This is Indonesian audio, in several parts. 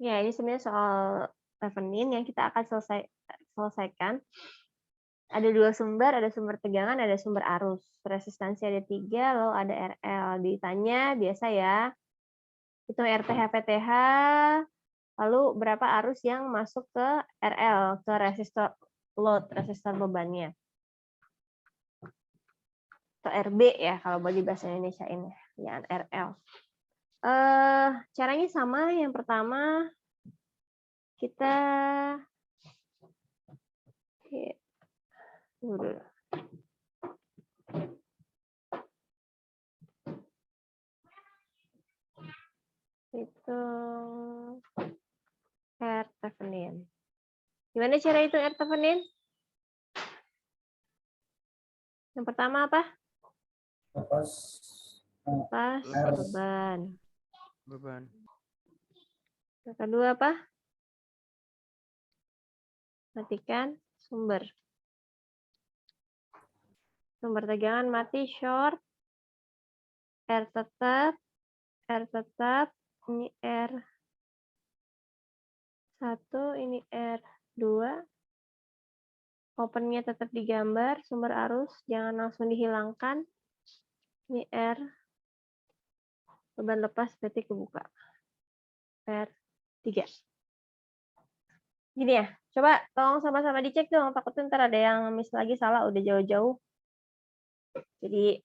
Ya, ini sebenarnya soal Thevenin yang kita akan selesaikan. Ada 2 sumber, ada sumber tegangan, ada sumber arus. Resistansi ada 3, lalu ada RL. Ditanya biasa ya, hitung RTH, PTH, lalu berapa arus yang masuk ke RL, ke resistor load, resistor bebannya. Atau RB ya, kalau bagi bahasa Indonesia ini, ya RL. Caranya sama, yang pertama kita hitung R Thevenin. Gimana cara hitung R Thevenin? Yang pertama apa? Lepas beban. Beban. Yang kedua apa? Matikan sumber. Sumber tegangan mati, short. R tetap. Ini R1, ini R2. Opennya tetap digambar, sumber arus jangan langsung dihilangkan. Ini R. Beban lepas berarti kebuka. R3. Gini ya, coba tolong sama-sama dicek dong, takutnya ntar ada yang miss lagi salah, udah jauh-jauh. Jadi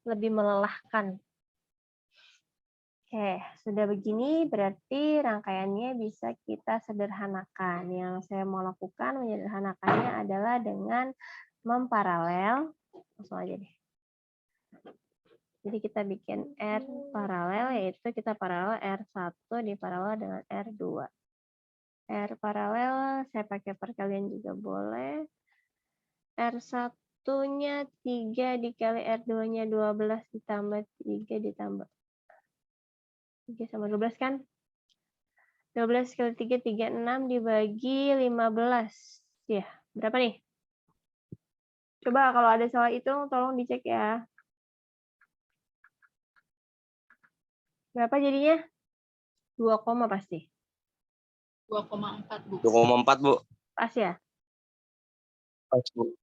lebih melelahkan. Oke, sudah begini berarti rangkaiannya bisa kita sederhanakan. Yang saya mau lakukan menyederhanakannya adalah dengan memparalel. Langsung aja deh. Jadi kita bikin R paralel, yaitu kita paralel R1 diparalel dengan R2. R paralel, saya pakai perkalian juga boleh. R1-nya 3 dikali R2-nya 12 ditambah 3 ditambah 3 sama 12 kan? 12 kali 3, 36 dibagi 15. Ya, berapa nih? Coba kalau ada salah hitung, tolong dicek ya. Berapa jadinya? 2, pasti. 2,4, Bu. 2,4, Bu. Pas ya? Pas, Bu.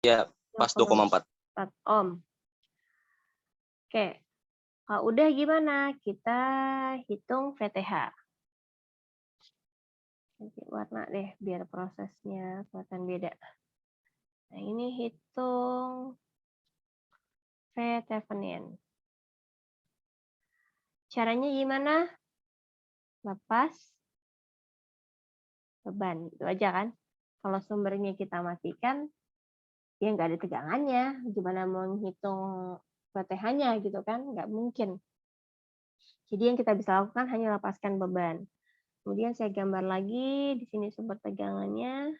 Ya, pas 2,4. 4 ohm. Oke. Kalau udah gimana? Kita hitung VTH. Nanti warna deh, biar prosesnya kelihatan beda. Nah, ini hitung V Thevenin. Caranya gimana? Lepas beban. Itu aja kan? Kalau sumbernya kita matikan, ya nggak ada tegangannya. Gimana mau menghitung VTH-nya gitu kan? Nggak mungkin. Jadi yang kita bisa lakukan hanya lepaskan beban. Kemudian saya gambar lagi, di sini sumber tegangannya.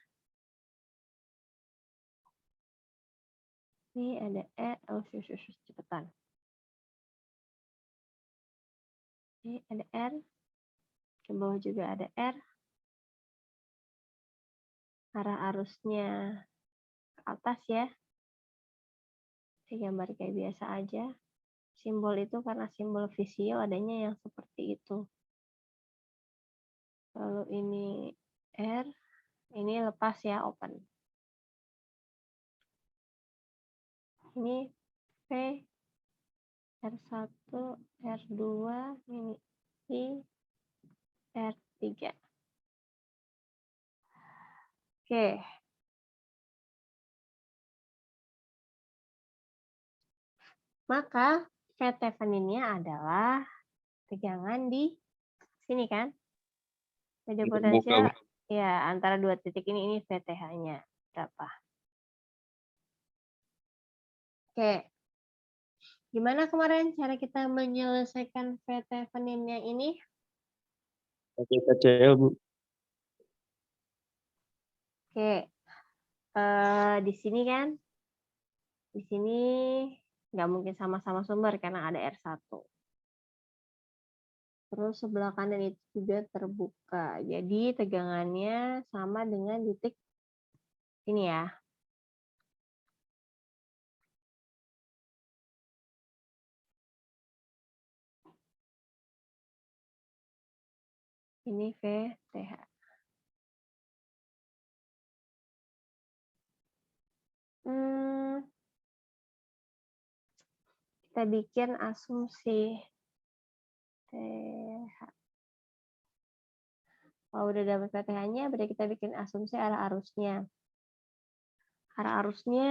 Ini ada cepetan. Ini ada R. Ke bawah juga ada R. Arah arusnya ke atas ya. Saya gambar kayak biasa aja. Simbol itu karena simbol visio adanya yang seperti itu. Lalu ini R. Ini lepas ya, open. Ini V. R1, R2, ini I, R3. Oke. Maka V Thevenin-nya adalah tegangan di sini kan? Media potensial ya antara 2 titik ini VTH-nya berapa? Oke. Gimana kemarin cara kita menyelesaikan V Thevenin-nya ini? Pakai KCL, Bu. Oke. Di sini kan? Di sini nggak mungkin sama-sama sumber karena ada R1. Terus sebelah kanan itu juga terbuka. Jadi tegangannya sama dengan titik ini ya. Ini VTH. Kita bikin asumsi TH. Kalau udah dapat PTH-nya, berarti kita bikin asumsi arah arusnya. Arah arusnya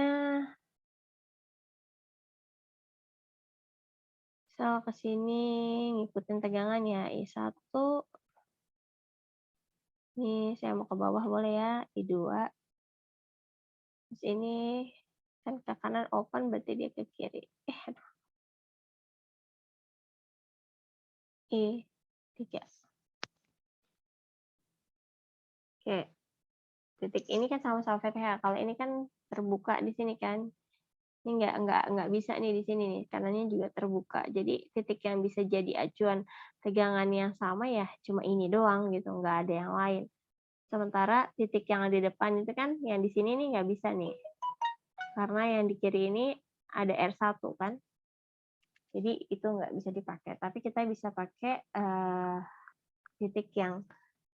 misal ke sini ngikutin tegangan ya I1. Ini saya mau ke bawah boleh ya, I2. Terus ini kan ke kanan open berarti dia ke kiri. Aduh. I3. Oke. Titik ini kan sama-sama VTH. Kalau ini kan terbuka di sini kan. Ini nggak bisa nih di sini nih, kanannya juga terbuka. Jadi titik yang bisa jadi acuan tegangan yang sama ya cuma ini doang gitu, nggak ada yang lain. Sementara titik yang di depan itu kan yang di sini nih nggak bisa nih. Karena yang di kiri ini ada R1 kan. Jadi itu nggak bisa dipakai. Tapi kita bisa pakai titik yang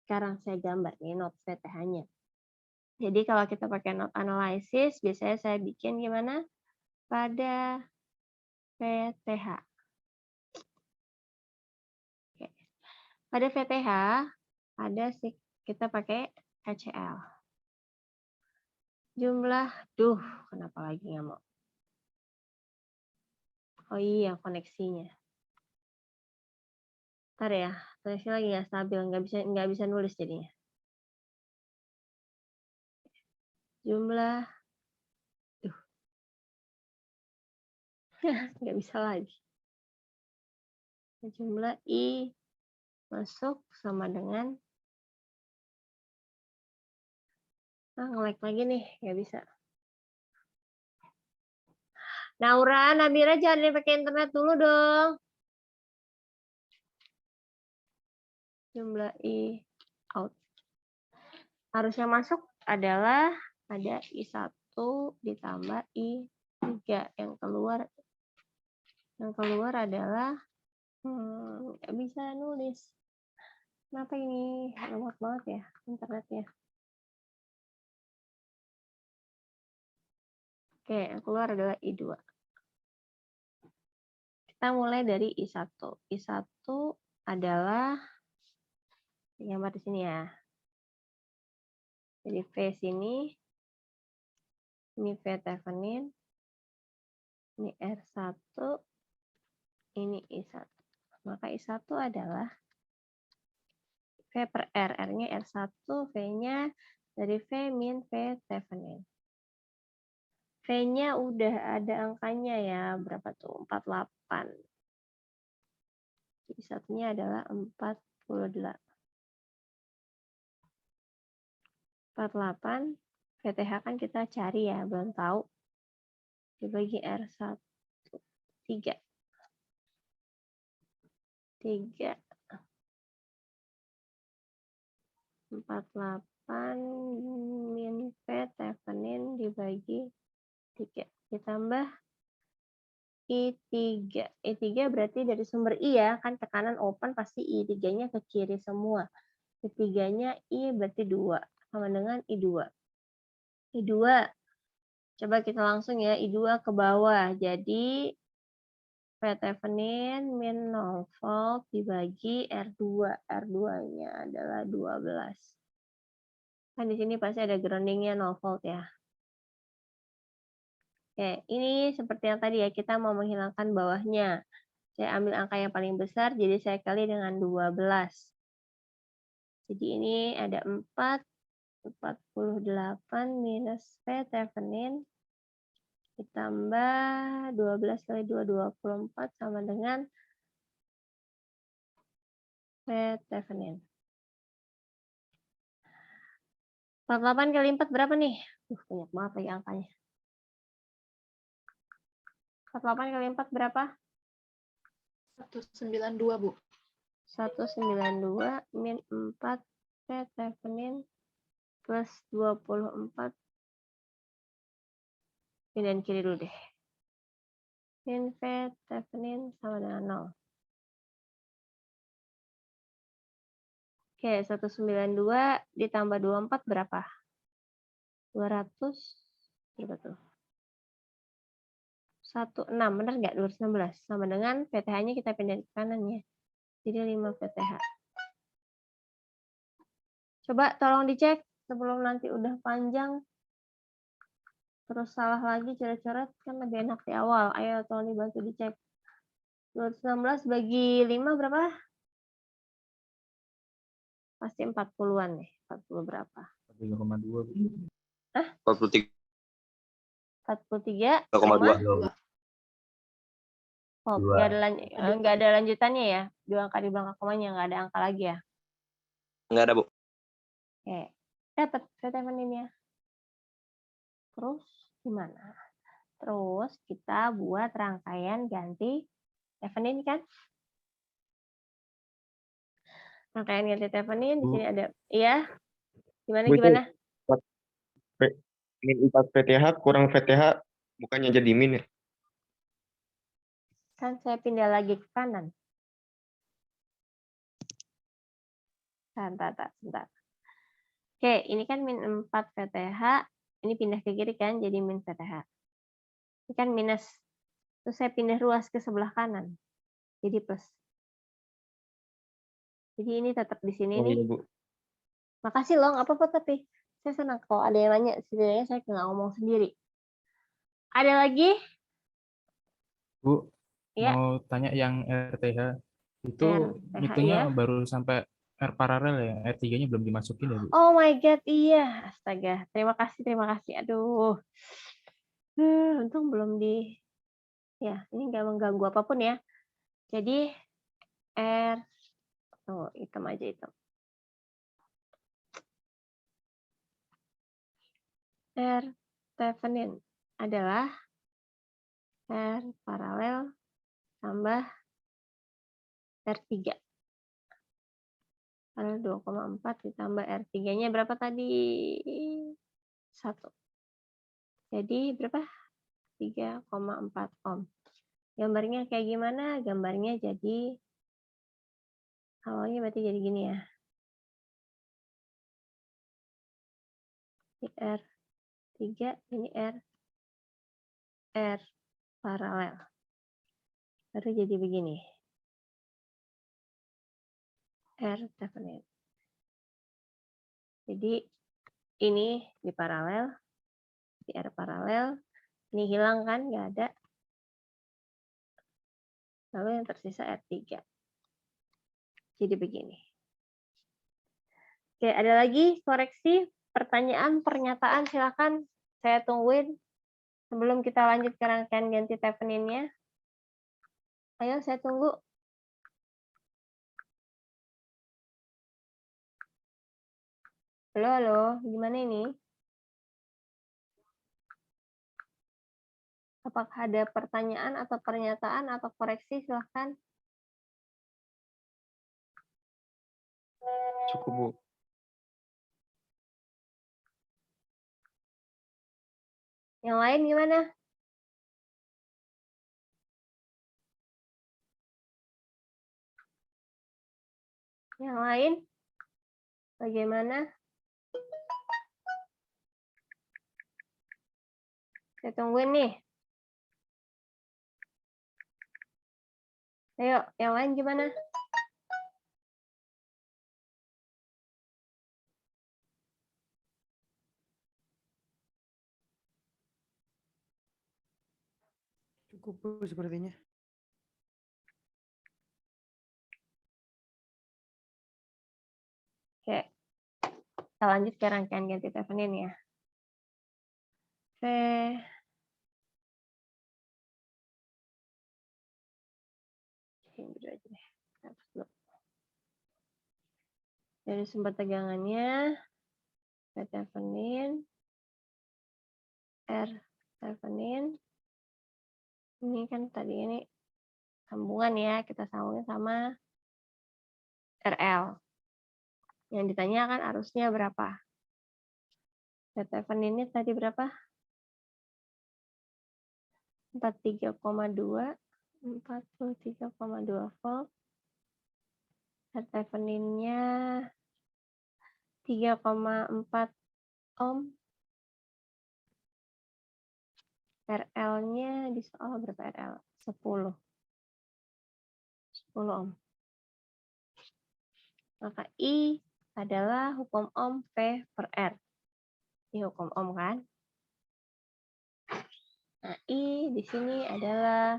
sekarang saya gambar nih, node VTH-nya. Jadi kalau kita pakai node analysis, biasanya saya bikin gimana? Pada VTH. Oke. Pada VTH ada kita pakai HCl. Jumlah, kenapa lagi nggak mau? Oh iya, koneksinya. Ntar ya, koneksi lagi nggak stabil, nggak bisa nulis jadinya. Jumlah, nggak bisa lagi. Jumlah I masuk sama dengan nge-lag lagi nih, nggak bisa. Naura, Nabira jangan pakai internet dulu dong. Jumlah I out. Harusnya masuk adalah ada I1 ditambah I3. Yang keluar adalah nggak bisa nulis. Kenapa ini lemot banget ya internetnya? Oke, yang keluar adalah I2. Kita mulai dari I1. I1 adalah gambar di sini ya. Jadi V sini, ini V Thevenin, ini R1, ini I1. Maka I1 adalah V per R. R-nya R1, V-nya dari V min V Thevenin. V-nya udah ada angkanya ya, berapa tuh? 48. Jadi satunya adalah 48. 48, VTH kan kita cari ya, belum tahu. Dibagi R1, 3. 3. 48 min V Thevenin dibagi 3. Ditambah I3. I3 berarti dari sumber I ya, kan tekanan open pasti I3-nya ke kiri semua. I3-nya I berarti 2, sama dengan I2. I2, coba kita langsung ya, I2 ke bawah. Jadi V Thevenin min 0 volt dibagi R2. R2-nya adalah 12. Kan di sini pasti ada grounding-nya 0 volt ya. Oke, ini seperti yang tadi ya, kita mau menghilangkan bawahnya. Saya ambil angka yang paling besar, jadi saya kali dengan 12. Jadi ini ada 4, 48 minus V Thevenin, ditambah 12 kali 2, 24, sama dengan V Thevenin. 48 kali 4 berapa nih? Banyak banget lagi angkanya. 48 kali 4 berapa? 192, Bu. 192 min 4 V Thevenin plus 24. Pindahin kiri dulu deh. Min V Thevenin sama dengan 0. Oke, Oke, 192 ditambah 24 berapa? 200 berapa tuh? 16, benar nggak? 216. Sama dengan PTH-nya kita pindah ke kanan ya. Jadi 5 PTH. Coba tolong dicek sebelum nanti udah panjang. Terus salah lagi coret-coret kan lebih enak di awal. Ayo tolong dibantu dicek. 216 bagi 5 berapa? Pasti 40-an nih. 40 berapa? 3,2. Hah? 43,2. 43, 2. oh, nggak ada lanjutannya ya? 2 angka di belakang komanya, nggak ada angka lagi ya? Nggak ada, Bu. Oke, dapat determinannya. Terus gimana? Terus kita buat rangkaian ganti Stephanie kan? Rangkaian ganti Stephanie di sini ada, iya. Bu, itu Gimana? min 4 PTH kurang VTH bukannya jadi min ya? Kan saya pindah lagi ke kanan. Sebentar. Oke, ini kan min 4 VTH, ini pindah ke kiri kan, jadi min VTH. Ini kan minus. Terus saya pindah ruas ke sebelah kanan. Jadi plus. Jadi ini tetap di sini nih. Iya, Bu. Makasih loh, nggak apa-apa tapi. Saya senang kalau ada yang nanya, setidaknya saya nggak ngomong sendiri. Ada lagi? Bu, Ya. mau tanya yang RTH itu RTH, hitungnya ya. baru sampai R paralel ya, R3-nya belum dimasukin ya, Bu? Oh my God, iya. Astaga, terima kasih. Aduh. Untung belum di... Ya, ini nggak mengganggu apapun ya. Jadi, R... Oh, hitam aja hitam. R Thevenin adalah R paralel tambah R3. Paralel 2,4 ditambah R3-nya berapa tadi? 1. Jadi berapa? 3,4 ohm. Gambarnya kayak gimana? Gambarnya jadi awalnya berarti jadi gini ya. Ini R3, ini R paralel. Baru jadi begini. R Thevenin. Jadi ini di paralel, di R paralel, ini hilang kan, nggak ada. Lalu yang tersisa R3. Jadi begini. Oke, ada lagi koreksi, pertanyaan, pernyataan, silakan saya tungguin sebelum kita lanjut ke rangkaian ganti Thevenin-nya. Ayo, saya tunggu. Halo, gimana ini? Apakah ada pertanyaan atau pernyataan atau koreksi? Silakan. Cukup, Bu. Yang lain gimana? Yang lain? Bagaimana? Saya tungguin nih. Ayo, yang lain gimana? Cukup, Bu, sepertinya. Oke. Kita lanjut ke rangkaian ganti Thevenin ya. Oke. Dari sumber tegangannya, Thevenin, R Thevenin. Ini kan tadi ini sambungan ya, kita sambungin sama RL. Yang ditanyakan arusnya berapa? Thevenin ini tadi berapa? 43,2 volt. Thevenin-nya 3,4 ohm. RL-nya di soal berapa RL? 10. 10 ohm. Maka I adalah hukum ohm P per R. Ini hukum ohm kan? Nah, I di sini adalah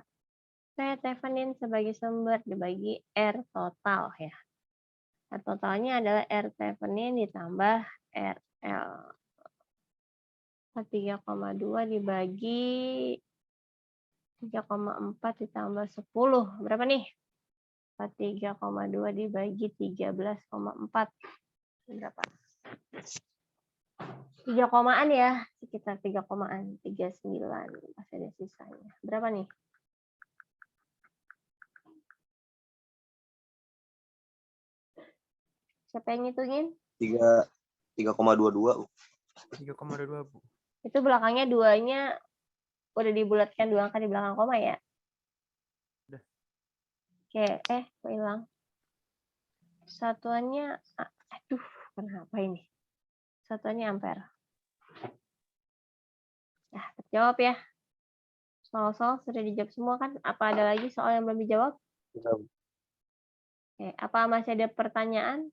P Thevenin sebagai sumber dibagi R total ya. R totalnya adalah R Thevenin ditambah RL. 3,2 dibagi 3,4 ditambah 10. Berapa nih? 3,2 dibagi 13,4. Berapa? 3 komaan ya, sekitar 3 komaan, 39, masih ada sisanya. Berapa nih? Siapa yang ngitungin? 3,22. 3,22 Bu. Itu belakangnya duanya udah dibulatkan 2 angka di belakang koma ya? Udah. Oke, kok hilang? Satuannya, aduh, kenapa ini? Satuannya ampere. Nah, terjawab ya. Soal-soal sudah dijawab semua kan? Apa ada lagi soal yang belum dijawab? Oke, apa masih ada pertanyaan?